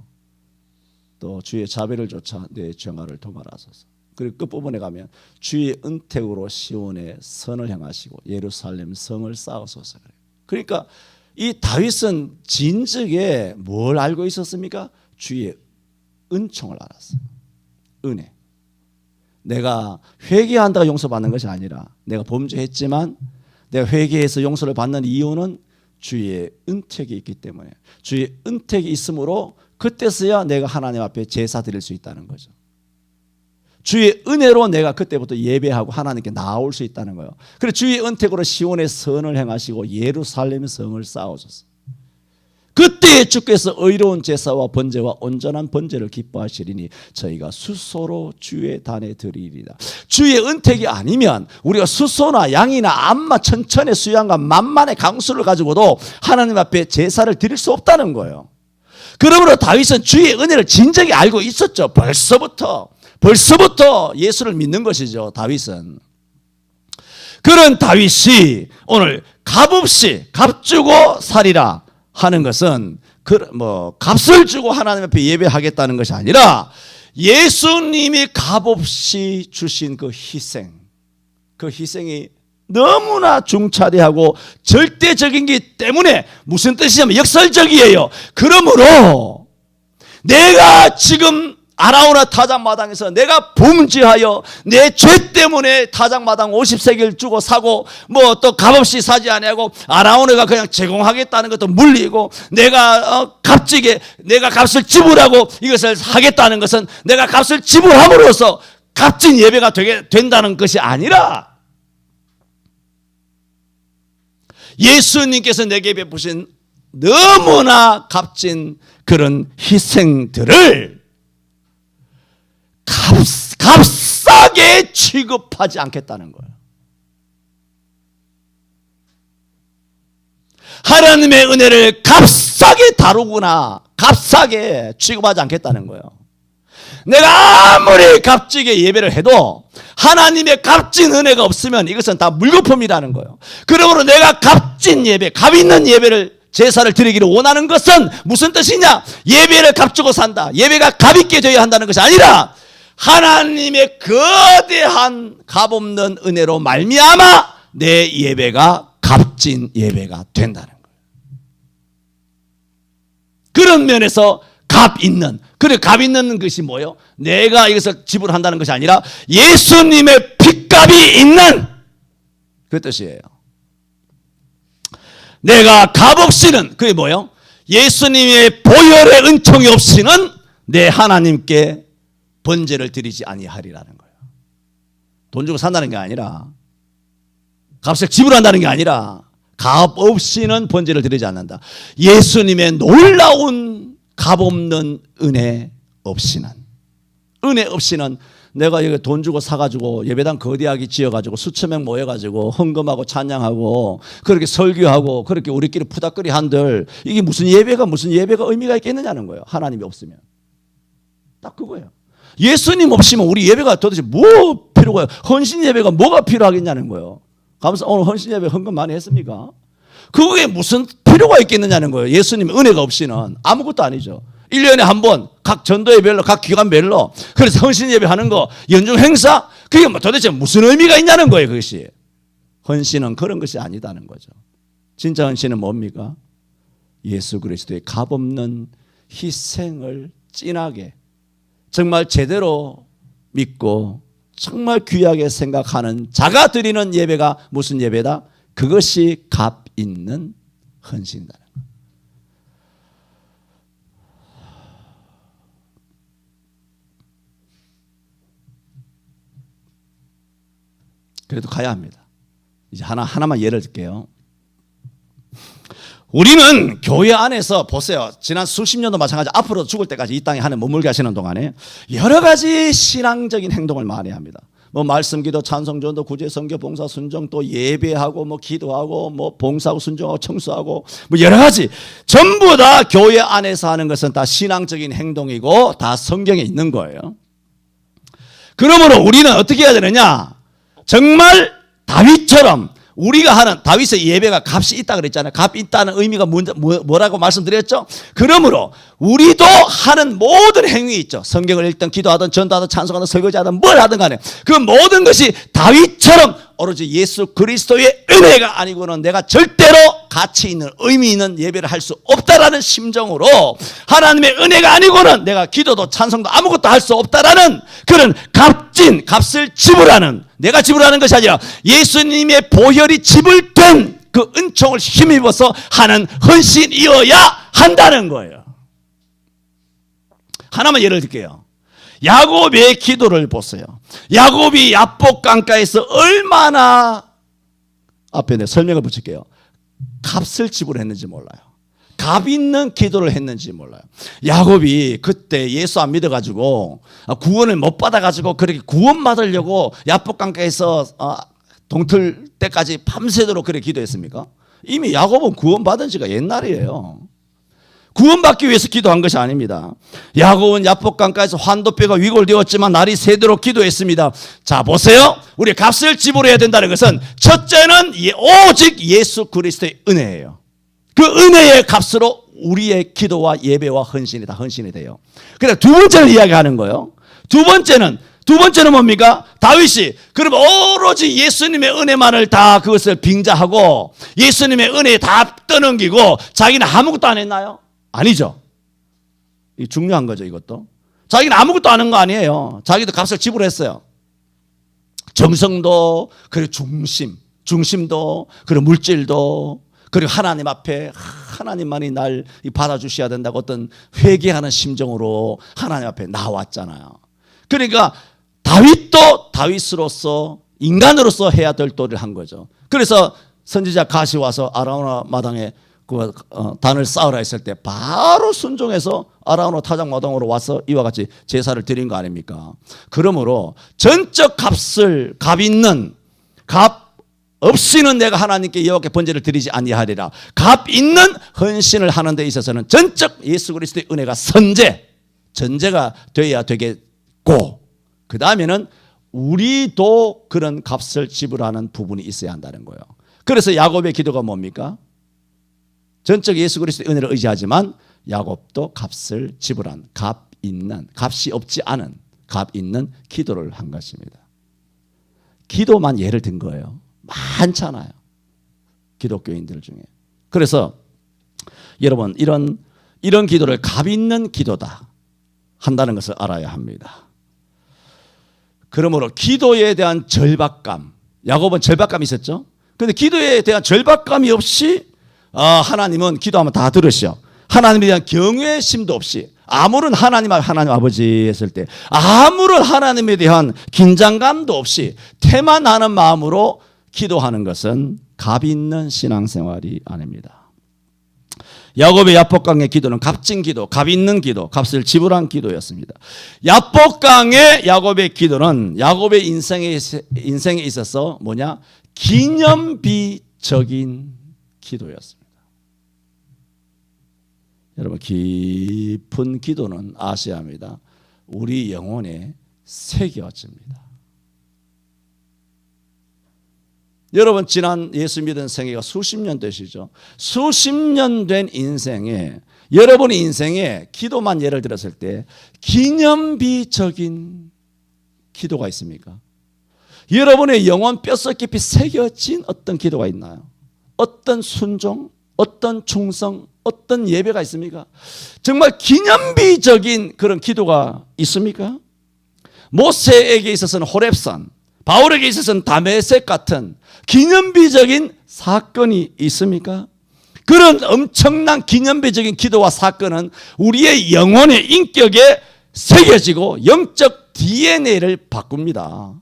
또 주의 자비를 좇아 내 죄악을 도말하소서. 그리고 끝부분에 가면 주의 은택으로 시온의 선을 향하시고 예루살렘 성을 쌓으소서. 그러니까 이 다윗은 진즉에 뭘 알고 있었습니까? 주의 은총을 알았어요. 은혜. 내가 회개한다고 용서받는 것이 아니라 내가 범죄했지만 내가 회개해서 용서를 받는 이유는 주의 은택이 있기 때문에, 주의 은택이 있으므로 그때서야 내가 하나님 앞에 제사 드릴 수 있다는 거죠. 주의 은혜로 내가 그때부터 예배하고 하나님께 나올 수 있다는 거예요. 그래서 주의 은택으로 시온의 선을 행하시고 예루살렘의 성을 쌓아줬어요. 그때에 주께서 의로운 제사와 번제와 온전한 번제를 기뻐하시리니 저희가 수소로 주의 단에 드리리라. 주의 은택이 아니면 우리가 수소나 양이나 암마 천천의 수양과 만만의 강수를 가지고도 하나님 앞에 제사를 드릴 수 없다는 거예요. 그러므로 다윗은 주의 은혜를 진작에 알고 있었죠. 벌써부터 예수를 믿는 것이죠. 다윗은. 그런 다윗이 오늘 값없이 값주고 살이라 하는 것은 값을 주고 하나님 앞에 예배하겠다는 것이 아니라 예수님이 값없이 주신 그 희생이 너무나 중차대하고 절대적이기 때문에 무슨 뜻이냐면 역설적이에요. 그러므로 내가 지금 아라우나 타작마당에서 내가 범죄하여 내 죄 때문에 타작마당 50세겔 주고 사고 또 값없이 사지 아니하고 아라우나가 그냥 제공하겠다는 것도 물리고 내가 값지게 내가 값을 지불하고 이것을 하겠다는 것은 내가 값을 지불함으로써 값진 예배가 되게 된다는 것이 아니라 예수님께서 내게 베푸신 너무나 값진 그런 희생들을 값싸게 취급하지 않겠다는 거예요. 하나님의 은혜를 값싸게 다루거나 값싸게 취급하지 않겠다는 거예요. 내가 아무리 값지게 예배를 해도 하나님의 값진 은혜가 없으면 이것은 다 물거품이라는 거예요. 그러므로 내가 값진 예배, 값 있는 예배를 제사를 드리기를 원하는 것은 무슨 뜻이냐? 예배를 값주고 산다. 예배가 값있게 되어야 한다는 것이 아니라 하나님의 거대한 값없는 은혜로 말미암아 내 예배가 값진 예배가 된다는 거예요. 그런 면에서 값 있는 것이 뭐예요? 내가 이것을 지불한다는 것이 아니라 예수님의 핏값이 있는 그 뜻이에요. 내가 값 없이는 그게 뭐예요? 예수님의 보혈의 은총이 없이는 내 하나님께 번제를 드리지 아니하리라는 거예요. 돈 주고 산다는 게 아니라 값을 지불한다는 게 아니라 값 없이는 번제를 드리지 않는다. 예수님의 놀라운 값 없는 은혜 없이는 내가 여기 돈 주고 사가지고 예배당 거대하게 지어가지고 수천 명 모여가지고 헌금하고 찬양하고 그렇게 설교하고 그렇게 우리끼리 푸닥거리 한들 이게 무슨 예배가 의미가 있겠느냐는 거예요. 하나님이 없으면. 딱 그거예요. 예수님 없이면 우리 예배가 도대체 뭐 필요가, 헌신 예배가 뭐가 필요하겠냐는 거예요. 오늘 헌신 예배 헌금 많이 했습니까? 그게 무슨 필요가 있겠느냐는 거예요. 예수님 은혜가 없이는 아무것도 아니죠. 1년에 한 번 각 전도회별로 각 기관별로 그래서 헌신 예배 하는 거 연중 행사 그게 도대체 무슨 의미가 있냐는 거예요. 그것이. 헌신은 그런 것이 아니다는 거죠. 진짜 헌신은 뭡니까? 예수 그리스도의 값없는 희생을 진하게 정말 제대로 믿고 정말 귀하게 생각하는 자가 드리는 예배가 무슨 예배다? 그것이 값 있는 헌신이다. 그래도 가야 합니다. 이제 하나만 예를 들게요. 우리는 교회 안에서 보세요. 지난 수십 년도 마찬가지 앞으로 죽을 때까지 이 땅에 하는 머물게 하시는 동안에 여러 가지 신앙적인 행동을 많이 합니다. 말씀, 기도, 찬송, 전도, 구제, 선교, 봉사, 순종, 또 예배하고 기도하고 봉사하고 순종하고 청소하고 여러 가지 전부 다 교회 안에서 하는 것은 다 신앙적인 행동이고 다 성경에 있는 거예요. 그러므로 우리는 어떻게 해야 되느냐? 정말 다윗처럼 우리가 하는 다윗의 예배가 값이 있다 그랬잖아요. 값 있다는 의미가 뭐라고 말씀드렸죠? 그러므로 우리도 하는 모든 행위 있죠. 성경을 읽든 기도하든 전도하든 찬송하든 설교하든 뭘 하든 간에 그 모든 것이 다윗처럼 오로지 예수 그리스도의 은혜가 아니고는 내가 절대로 가치 있는 의미 있는 예배를 할 수 없다라는 심정으로 하나님의 은혜가 아니고는 내가 기도도 찬송도 아무것도 할 수 없다라는 그런 값을 지불하는 내가 지불하는 것이 아니라 예수님의 보혈이 지불된 그 은총을 힘입어서 하는 헌신이어야 한다는 거예요. 하나만 예를 들게요. 야곱의 기도를 보세요. 야곱이 야복 강가에서 얼마나, 앞에 내가 설명을 붙일게요. 값을 지불했는지 몰라요. 값 있는 기도를 했는지 몰라요. 야곱이 그때 예수 안 믿어가지고 구원을 못 받아가지고 그렇게 구원받으려고 야복강가에서 동틀 때까지 밤새도록 그렇게 기도했습니까? 이미 야곱은 구원받은 지가 옛날이에요. 구원받기 위해서 기도한 것이 아닙니다. 야곱은 야복강가에서 환도뼈가 위골되었지만 날이 새도록 기도했습니다. 자, 보세요. 우리 값을 지불해야 된다는 것은 첫째는 오직 예수 그리스도의 은혜예요. 그 은혜의 값으로 우리의 기도와 예배와 헌신이 다 헌신이 돼요. 그래서 두 번째를 이야기하는 거예요. 두 번째는 뭡니까? 다윗이 그럼 오로지 예수님의 은혜만을 다 그것을 빙자하고 예수님의 은혜에 다 떠넘기고 자기는 아무것도 안 했나요? 아니죠. 이 중요한 거죠, 이것도. 자기는 아무것도 안 한 거 아니에요. 자기도 값을 지불했어요. 정성도, 그리고 중심도, 그리고 물질도, 그리고 하나님 앞에 하나님만이 날 받아주셔야 된다고 어떤 회개하는 심정으로 하나님 앞에 나왔잖아요. 그러니까 다윗도 다윗으로서 인간으로서 해야 될 도리를 한 거죠. 그래서 선지자 갓이 와서 아라우나 마당에 그 단을 쌓으라 했을 때 바로 순종해서 아라우나 타작 마당으로 와서 이와 같이 제사를 드린 거 아닙니까? 그러므로 전적 값 있는 값 없이는 내가 하나님께 여호와께 번제를 드리지 아니하리라. 값 있는 헌신을 하는 데 있어서는 전적 예수 그리스도의 은혜가 전제가 되어야 되겠고, 그 다음에는 우리도 그런 값을 지불하는 부분이 있어야 한다는 거예요. 그래서 야곱의 기도가 뭡니까? 전적 예수 그리스도의 은혜를 의지하지만 야곱도 값을 지불한 값이 없지 않은 값 있는 기도를 한 것입니다. 기도만 예를 든 거예요. 많잖아요. 기독교인들 중에. 그래서 여러분 이런 기도를 값 있는 기도다 한다는 것을 알아야 합니다. 그러므로 기도에 대한 절박감, 야곱은 절박감이 있었죠. 그런데 기도에 대한 절박감이 없이 하나님은 기도하면 다 들으셔. 하나님에 대한 경외심도 없이 아무런 하나님 아버지 했을 때 아무런 하나님에 대한 긴장감도 없이 태만하는 마음으로 기도하는 것은 값 있는 신앙생활이 아닙니다. 야곱의 야복강의 기도는 값진 기도, 값 있는 기도, 값을 지불한 기도였습니다. 야복강의 야곱의 기도는 야곱의 인생에 있어서 뭐냐? 기념비적인 기도였습니다. 여러분, 깊은 기도는 아셔야 합니다. 우리 영혼에 새겨집니다. 여러분, 지난 예수 믿은 생애가 수십 년 되시죠. 수십 년 된 인생에, 여러분의 인생에 기도만 예를 들었을 때 기념비적인 기도가 있습니까? 여러분의 영혼 뼛속 깊이 새겨진 어떤 기도가 있나요? 어떤 순종, 어떤 충성, 어떤 예배가 있습니까? 정말 기념비적인 그런 기도가 있습니까? 모세에게 있어서는 호렙산, 바울에게 있어서는 다메섹 같은 기념비적인 사건이 있습니까? 그런 엄청난 기념비적인 기도와 사건은 우리의 영혼의 인격에 새겨지고 영적 DNA를 바꿉니다.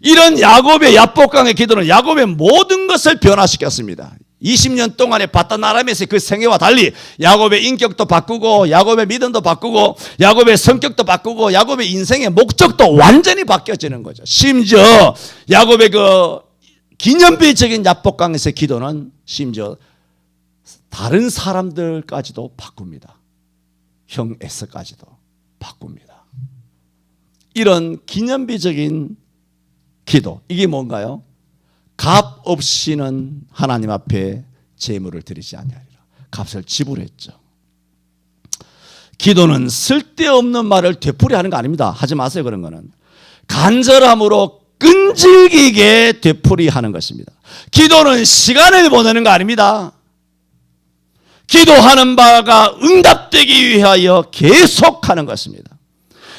이런 야곱의 야복강의 기도는 야곱의 모든 것을 변화시켰습니다. 20년 동안의 바다나람에서의 그 생애와 달리 야곱의 인격도 바꾸고 야곱의 믿음도 바꾸고 야곱의 성격도 바꾸고 야곱의 인생의 목적도 완전히 바뀌어지는 거죠. 심지어 야곱의 그 기념비적인 야복강에서의 기도는 심지어 다른 사람들까지도 바꿉니다. 형 에서까지도 바꿉니다. 이런 기념비적인 기도, 이게 뭔가요? 값 없이는 하나님 앞에 제물을 드리지 아니하리라. 값을 지불했죠. 기도는 쓸데없는 말을 되풀이하는 거 아닙니다. 하지 마세요. 그런 거는 간절함으로 끈질기게 되풀이하는 것입니다. 기도는 시간을 보내는 거 아닙니다. 기도하는 바가 응답되기 위하여 계속하는 것입니다.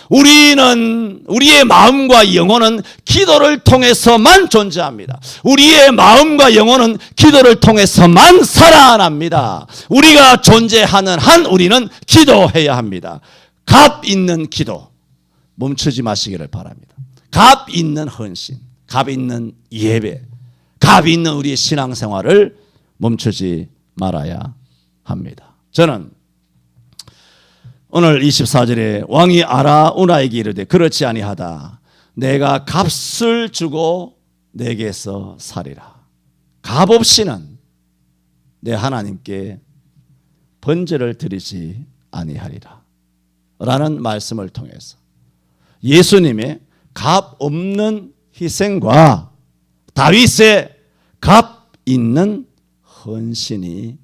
우리의 마음과 영혼은 기도를 통해서만 존재합니다. 우리의 마음과 영혼은 기도를 통해서만 살아납니다. 우리가 존재하는 한 우리는 기도해야 합니다. 값 있는 기도 멈추지 마시기를 바랍니다. 값 있는 헌신, 값 있는 예배, 값 있는 우리의 신앙생활을 멈추지 말아야 합니다. 저는 오늘 24절에 왕이 아라우나에게 이르되 그렇지 아니하다. 내가 값을 주고 내게서 살리라. 값 없이는 내 하나님께 번제를 드리지 아니하리라. 라는 말씀을 통해서 예수님의 값 없는 희생과 다윗의 값 있는 헌신이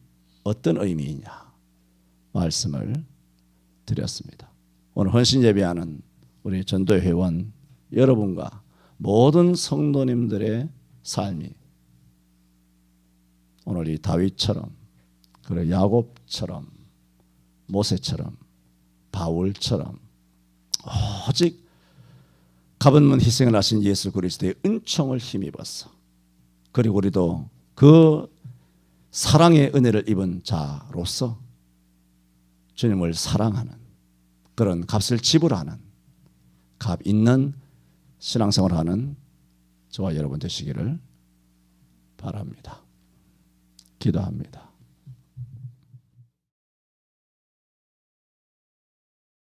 어떤 의미이냐 말씀을 드렸습니다. 오늘 헌신 예배하는 우리 전도회 회원 여러분과 모든 성도님들의 삶이 오늘 이 다윗처럼 그리고 야곱처럼 모세처럼 바울처럼 오직 값없는 희생을 하신 예수 그리스도의 은총을 힘입어서 그리고 우리도 그 사랑의 은혜를 입은 자로서 주님을 사랑하는 그런 값을 지불하는 값 있는 신앙생활을 하는 저와 여러분 되시기를 바랍니다. 기도합니다.